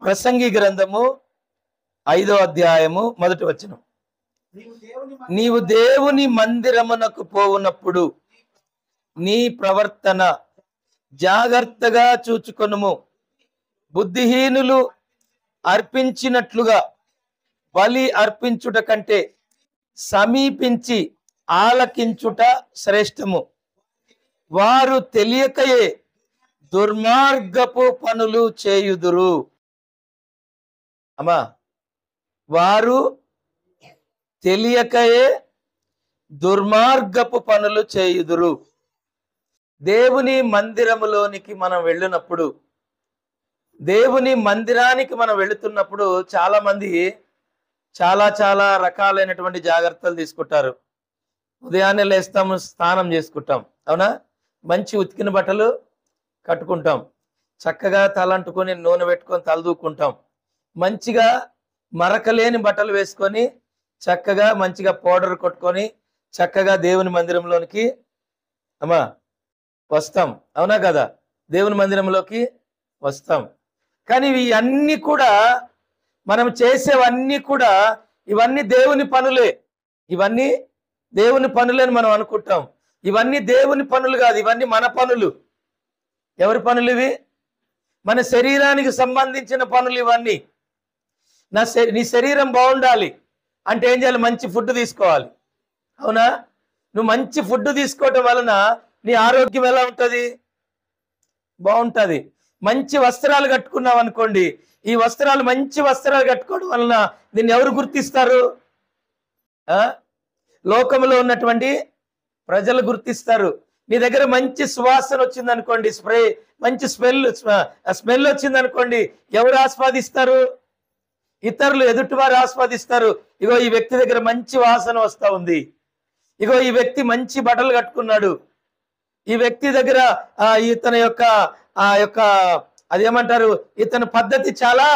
ప్రసంగి గ్రంథము 5వ అధ్యాయము 1వ వచనం. నీవు దేవుని మందిరమునకు పోవునప్పుడు నీ ప్రవర్తన జాగ్రత్తగా చూచుకొనుము. బుద్ధిహీనులు అర్పించినట్లుగా బలి అర్పించుట కంటే సమీపించి ఆలకించుట శ్రేష్టము. వారు తెలియకయే దుర్మార్గపు పనులు చేయుదురు. అమ్మా, వారు తెలియకయే దుర్మార్గపు పనులు చేయుదురు. దేవుని మందిరములోనికి మనం వెళ్ళినప్పుడు, దేవుని మందిరానికి మనం వెళుతున్నప్పుడు చాలా మంది చాలా రకాలైనటువంటి జాగ్రత్తలు తీసుకుంటారు. ఉదయాన్నే లేస్తాము, స్నానం చేసుకుంటాం, అవునా? మంచి ఉతికిన బట్టలు కట్టుకుంటాం, చక్కగా తలంటుకొని నూనె పెట్టుకొని తలదూకుంటాం, మంచిగా మరకలేని బట్టలు వేసుకొని చక్కగా మంచిగా పౌడర్ కొట్టుకొని చక్కగా దేవుని మందిరంలోనికి అమ్మా వస్తాం, అవునా కదా? దేవుని మందిరంలోకి వస్తాం. కానీ ఇవన్నీ కూడా మనం చేసేవన్నీ కూడా ఇవన్నీ దేవుని పనులే. ఇవన్నీ దేవుని పనులని మనం అనుకుంటాం. ఇవన్నీ దేవుని పనులు కాదు, ఇవన్నీ మన పనులు. ఎవరి పనులు ఇవి? మన శరీరానికి సంబంధించిన పనులు ఇవన్నీ. నీ శరీరం బాగుండాలి అంటే ఏం చేయాలి? మంచి ఫుడ్ తీసుకోవాలి, అవునా? నువ్వు మంచి ఫుడ్ తీసుకోవటం వలన నీ ఆరోగ్యం ఎలా ఉంటుంది? బాగుంటుంది. మంచి వస్త్రాలు కట్టుకున్నావు అనుకోండి, ఈ వస్త్రాలు మంచి వస్త్రాలు కట్టుకోవడం వలన దీన్ని ఎవరు గుర్తిస్తారు? లోకంలో ఉన్నటువంటి ప్రజలు గుర్తిస్తారు. నీ దగ్గర మంచి సువాసన వచ్చింది అనుకోండి, మంచి స్మెల్ వచ్చింది అనుకోండి, ఎవరు ఆస్వాదిస్తారు? ఇతరులు, ఎదుటివారు ఆస్వాదిస్తారు. ఇగో ఈ వ్యక్తి దగ్గర మంచి వాసన వస్తూ ఉంది, ఇగో ఈ వ్యక్తి మంచి బట్టలు కట్టుకున్నాడు, ఈ వ్యక్తి దగ్గర ఇతని యొక్క అదేమంటారు, ఇతని పద్ధతి చాలా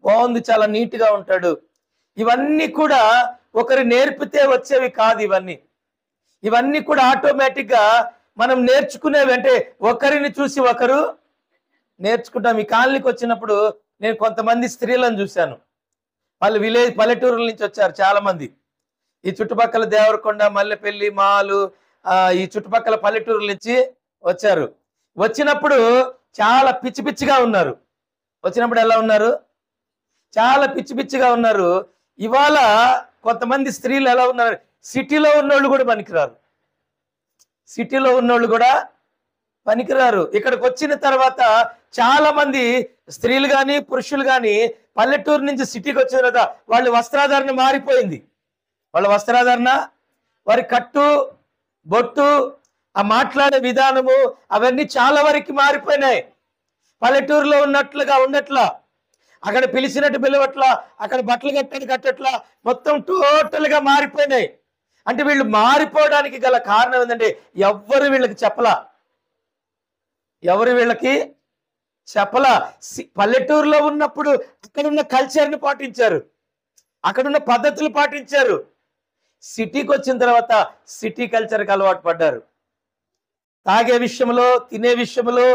బాగుంది, చాలా నీట్గా ఉంటాడు. ఇవన్నీ కూడా ఒకరు నేర్పితే వచ్చేవి కాదు. ఇవన్నీ కూడా ఆటోమేటిక్గా మనం నేర్చుకునేవి. అంటే ఒకరిని చూసి ఒకరు నేర్చుకుంటాం. ఈ కాలనీకి వచ్చినప్పుడు నేను కొంతమంది స్త్రీలను చూశాను. వాళ్ళు పల్లెటూరుల నుంచి వచ్చారు చాలా మంది. ఈ చుట్టుపక్కల దేవరకొండ, మల్లెపల్లి, మాలు, ఈ చుట్టుపక్కల పల్లెటూరుల నుంచి వచ్చారు. వచ్చినప్పుడు చాలా పిచ్చిగా ఉన్నారు. వచ్చినప్పుడు ఎలా ఉన్నారు? చాలా పిచ్చిగా ఉన్నారు. ఇవాళ కొంతమంది స్త్రీలు ఎలా ఉన్నారు? సిటీలో ఉన్నోళ్ళు కూడా పనికిరారు. సిటీలో ఉన్నోళ్ళు కూడా పనికిరారు. ఇక్కడికి వచ్చిన తర్వాత చాలా మంది స్త్రీలు కానీ పురుషులు కానీ పల్లెటూరు నుంచి సిటీకి వచ్చిన తర్వాత వాళ్ళ వస్త్రాధారణ మారిపోయింది. వాళ్ళ వస్త్రాధారణ, వారి కట్టు బొట్టు, ఆ మాట్లాడే విధానము అవన్నీ చాలా వరకు మారిపోయినాయి. పల్లెటూరులో ఉన్నట్లుగా ఉండట్లా, అక్కడ పిలిచినట్టు పిలవట్లా, అక్కడ బట్టలు కట్టట్లా, మొత్తం టోటల్గా మారిపోయినాయి. అంటే వీళ్ళు మారిపోవడానికి గల కారణం ఏంటంటే ఎవరు వీళ్ళకి చెప్పలా. పల్లెటూరులో ఉన్నప్పుడు అక్కడున్న కల్చర్ని పాటించారు, అక్కడున్న పద్ధతులు పాటించారు. సిటీకి వచ్చిన తర్వాత సిటీ కల్చర్కి అలవాటు పడ్డారు. తాగే విషయంలో, తినే విషయంలో,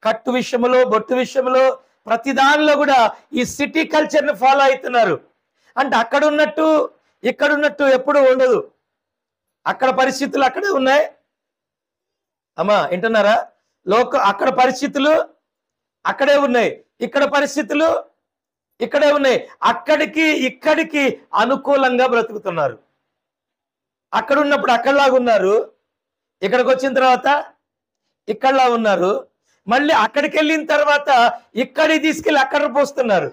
కట్టు విషయంలో, బొట్టు విషయంలో, ప్రతి దానిలో కూడా ఈ సిటీ కల్చర్ని ఫాలో అవుతున్నారు. అంటే అక్కడున్నట్టు ఇక్కడున్నట్టు ఎప్పుడూ ఉండదు. అక్కడ పరిస్థితులు అక్కడే ఉన్నాయి. అమ్మా వింటున్నారా? అక్కడ పరిస్థితులు అక్కడే ఉన్నాయి, ఇక్కడ పరిస్థితులు ఇక్కడే ఉన్నాయి. అక్కడికి ఇక్కడికి అనుకూలంగా బ్రతుకుతున్నారు. అక్కడ ఉన్నప్పుడు అక్కడలాగా ఉన్నారు, ఇక్కడికి వచ్చిన తర్వాత ఇక్కడలా ఉన్నారు. మళ్ళీ అక్కడికి వెళ్ళిన తర్వాత ఇక్కడికి తీసుకెళ్ళి అక్కడ పోస్తున్నారు.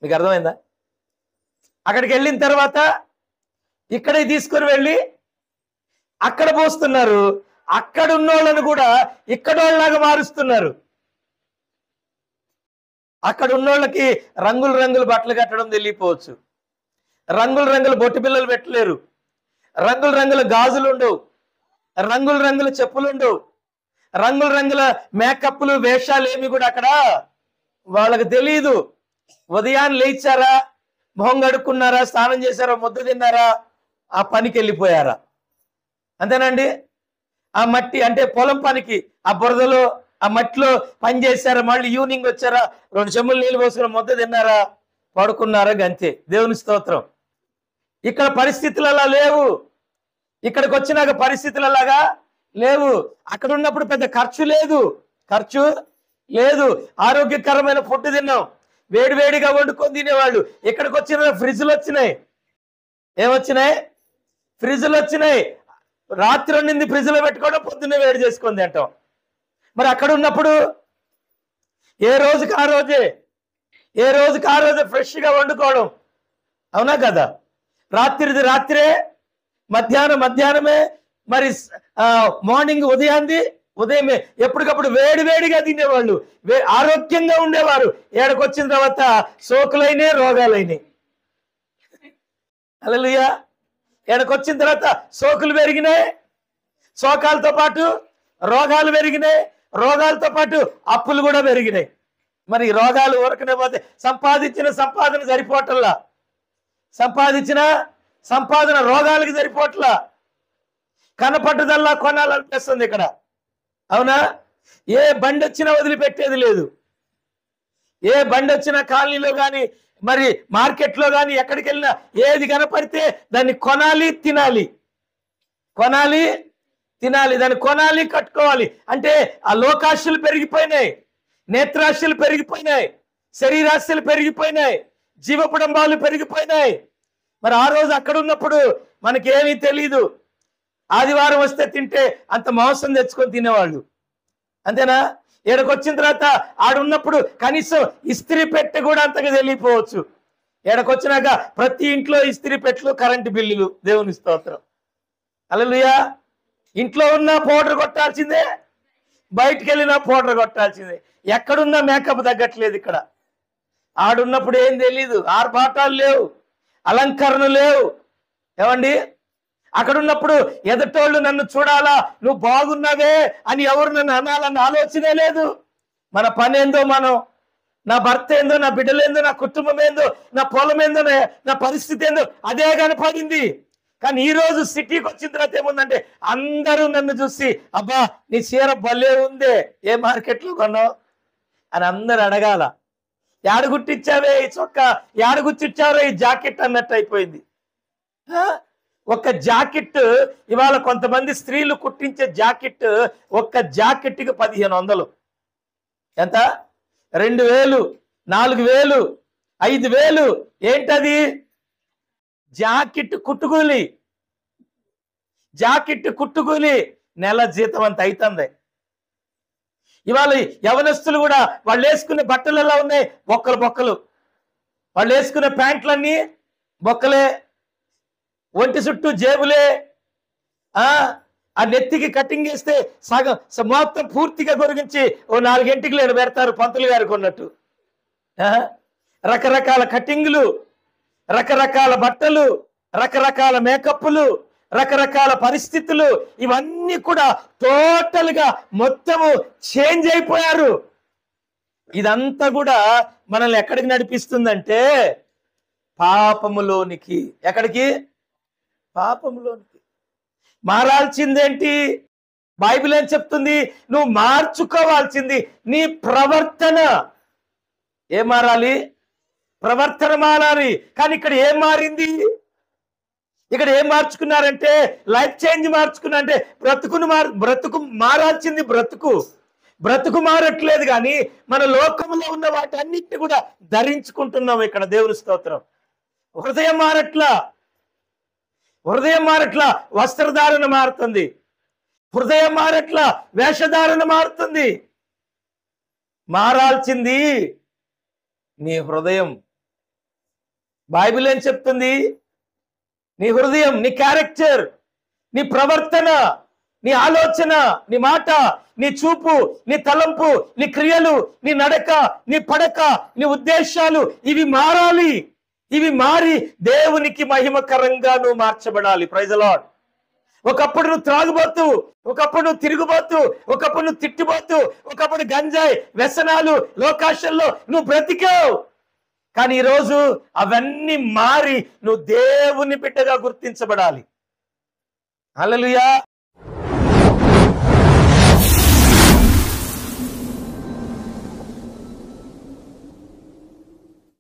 మీకు అర్థమైందా? అక్కడికి వెళ్ళిన తర్వాత ఇక్కడికి తీసుకొని వెళ్ళి అక్కడ పోస్తున్నారు. అక్కడ ఉన్నోళ్ళను కూడా ఇక్కడ వాళ్ళలాగా మారుస్తున్నారు. అక్కడ ఉన్నోళ్ళకి రంగులు బట్టలు కట్టడం తెలియపోవచ్చు, రంగుల బొట్టు పిల్లలు పెట్టలేరు, రంగుల గాజులు ఉండవు, రంగుల చెప్పులు ఉండవు, రంగుల మేకప్లు, వేషాలు ఏమి కూడా అక్కడ వాళ్ళకి తెలియదు. ఉదయాన్ని లేచారా, మొహం కడుక్కున్నారా, స్నానం చేశారా, ముద్ద తిన్నారా, ఆ పనికి వెళ్ళిపోయారా, అంతేనండి. ఆ మట్టి అంటే పొలం పనికి, ఆ బురదలో ఆ మట్టిలో పని చేశారా, మళ్ళీ ఈవినింగ్ వచ్చారా, 2 చెంబులు నీళ్ళు పోసుకుని ముద్ద తిన్నారా, పడుకున్నారా, గంతే. దేవుని స్తోత్రం. ఇక్కడ పరిస్థితులు అలా లేవు. ఇక్కడికి వచ్చినాక పరిస్థితులు అలాగా లేవు. అక్కడ ఉన్నప్పుడు పెద్ద ఖర్చు లేదు. ఆరోగ్యకరమైన ఫుడ్ తిన్నాం, వేడివేడిగా వండుకొని తినేవాళ్ళు. ఇక్కడికి వచ్చిన ఫ్రిడ్జ్లు వచ్చినాయి. ఏమొచ్చినాయి? ఫ్రిడ్జ్లు వచ్చినాయి. రాత్రి వండింది ఫ్రిడ్జ్లో పెట్టుకోవడం, పొద్దున్నే వేడి చేసుకొని తింటాం. మరి అక్కడ ఉన్నప్పుడు ఏ రోజుకి ఆ రోజే ఫ్రెష్గా వండుకోవడం. అవునా కదా? రాత్రిది రాత్రే, మధ్యాహ్నమే, మరి మార్నింగ్ ఉదయమే ఎప్పటికప్పుడు వేడివేడిగా తినేవాళ్ళు, ఆరోగ్యంగా ఉండేవారు. ఏడకు వచ్చిన తర్వాత సోకులైనాయి, రోగాలైనాయి. హల్లెలూయా. ఏడకు వచ్చిన తర్వాత సోకులు పెరిగినాయి, శోకాలతో పాటు రోగాలు పెరిగినాయి, రోగాలతో పాటు అప్పులు కూడా పెరిగినాయి. మరి రోగాలు ఊరకనే పోతే సంపాదించిన సంపాదన సరిపోవట్లా, సంపాదించిన సంపాదన రోగాలకి సరిపోవట్లా. కనపట్టుదల్లా కొనాలనిపిస్తుంది ఇక్కడ. అవునా? ఏ బండి వచ్చినా వదిలిపెట్టేది లేదు. ఏ బండి వచ్చినా కాలనీలో కానీ, మరి మార్కెట్లో కానీ, ఎక్కడికి వెళ్ళినా ఏది కనపడితే దాన్ని కొనాలి, తినాలి, దాన్ని కొనాలి, కట్టుకోవాలి. అంటే ఆ లోకాశలు పెరిగిపోయినాయి, నేత్రాశలు పెరిగిపోయినాయి, శరీరాశలు పెరిగిపోయినాయి, జీవపుడంబాలు పెరిగిపోయినాయి. మరి ఆ రోజు అక్కడ ఉన్నప్పుడు మనకేమీ తెలీదు. ఆదివారం వస్తే తింటే అంత మాంసం తెచ్చుకొని తినేవాళ్ళు, అంతేనా? ఇక్కడికి వచ్చిన తర్వాత ఆడున్నప్పుడు కనీసం ఇస్త్రీ పెట్టె కూడా అంతగా తెలియపోవచ్చు. ఇక్కడికి వచ్చినాక ప్రతి ఇంట్లో ఇస్త్రీ పెట్టెలు, కరెంటు బిల్లులు. దేవుని స్తోత్రం. హల్లెలూయా. ఇంట్లో ఉన్న పౌడర్ కొట్టాల్సిందే, బయటికి వెళ్ళినా పౌడర్ కొట్టాల్సిందే. ఎక్కడున్నా మేకప్ తగ్గట్లేదు. ఇక్కడ ఆడున్నప్పుడు ఏం తెలీదు, ఆర్భాటాలు లేవు, అలంకరణ లేవు. ఏమండి? అక్కడ ఉన్నప్పుడు ఎదుటోళ్ళు నన్ను చూడాలా, నువ్వు బాగున్నావే అని ఎవరు నన్ను అనాలన్న ఆలోచనే లేదు. మన పని ఏందో, నా భర్త ఏందో, నా బిడ్డలేందో, నా కుటుంబం ఏందో, నా పొలం ఏందో, నా పరిస్థితి ఏందో అదే కనపడింది. కానీ ఈ రోజు సిటీకి వచ్చిన తర్వాత ఏముందంటే అందరూ నన్ను చూసి, అబ్బా నీ చీర భలే ఉందే, ఏ మార్కెట్లో కొన్నావు అని అందరు అడగాల. యాడ గుట్టిచ్చావే ఈ చొక్కా, యాడ గుట్టిచ్చావో ఈ జాకెట్ అన్నట్టు అయిపోయింది. ఒక జాకెట్ ఇవాళ కొంతమంది స్త్రీలు కుట్టించే జాకెట్, ఒక్క జాకెట్కి 1500. ఎంత? 2000, 4000, 5000. ఏంటది? జాకెట్ కుట్టుకూలి నెల జీతం అంత అవుతుంది. ఇవాళ యవనస్తులు కూడా వాళ్ళు వేసుకునే బట్టలు ఎలా ఉన్నాయి? బొక్కలు. వాళ్ళు వేసుకునే ప్యాంట్లన్నీ బొక్కలే, ఒంటి చుట్టూ జేబులే. ఆ నెత్తికి కటింగ్ చేస్తే సగం మొత్తం పూర్తిగా గొరిగించి ఓ 4 గంటలు పెడతారు, పంతులు గారికి ఉన్నట్టు. రకరకాల కటింగ్లు, రకరకాల బట్టలు, రకరకాల మేకప్లు, రకరకాల పరిస్థితులు, ఇవన్నీ కూడా టోటల్గా మొత్తము చేంజ్ అయిపోయారు. ఇదంతా కూడా మనల్ని ఎక్కడికి నడిపిస్తుందంటే పాపములోనికి. ఎక్కడికి? పాపములోనికి. మారాల్సిందేంటి? బైబిల్ ఏం చెప్తుంది? నువ్వు మార్చుకోవాల్సింది నీ ప్రవర్తన. ఏం మారాలి? ప్రవర్తన మారాలి. కానీ ఇక్కడ ఏం మారింది? ఇక్కడ ఏం మార్చుకున్నారంటే లైఫ్ చేంజ్ మార్చుకున్నారంటే బ్రతుకు మారాల్సింది. బ్రతుకు మారట్లేదు, కానీ మన లోకంలో ఉన్న వాటన్నిటిని కూడా ధరించుకుంటున్నాం. ఇక్కడ దేవుని స్తోత్రం. హృదయం మారట్లా, వస్త్రధారణ మారుతుంది. హృదయం మారట్లా, వేషధారణ మారుతుంది. మారాల్సింది నీ హృదయం. బైబిల్ ఏం చెప్తుంది? నీ హృదయం, నీ క్యారెక్టర్, నీ ప్రవర్తన, నీ ఆలోచన, నీ మాట, నీ చూపు, నీ తలంపు, నీ క్రియలు, నీ నడక, నీ పడక, నీ ఉద్దేశాలు, ఇవి మారాలి. ఇవి మారి దేవునికి మహిమకరంగా నువ్వు మార్చబడాలి. Praise the lord. ఒకప్పుడు నువ్వు త్రాగుబోతు, ఒకప్పుడు నువ్వు తిరుగుబోతు, ఒకప్పుడు నువ్వు తిట్టిపోతూ, ఒకప్పుడు గంజాయి, వ్యసనాలు, లోకాశల్లో నువ్వు బ్రతికావు. కానీ ఈరోజు అవన్నీ మారి నువ్వు దేవుని బిడ్డగా గుర్తించబడాలి. హల్లెలూయా.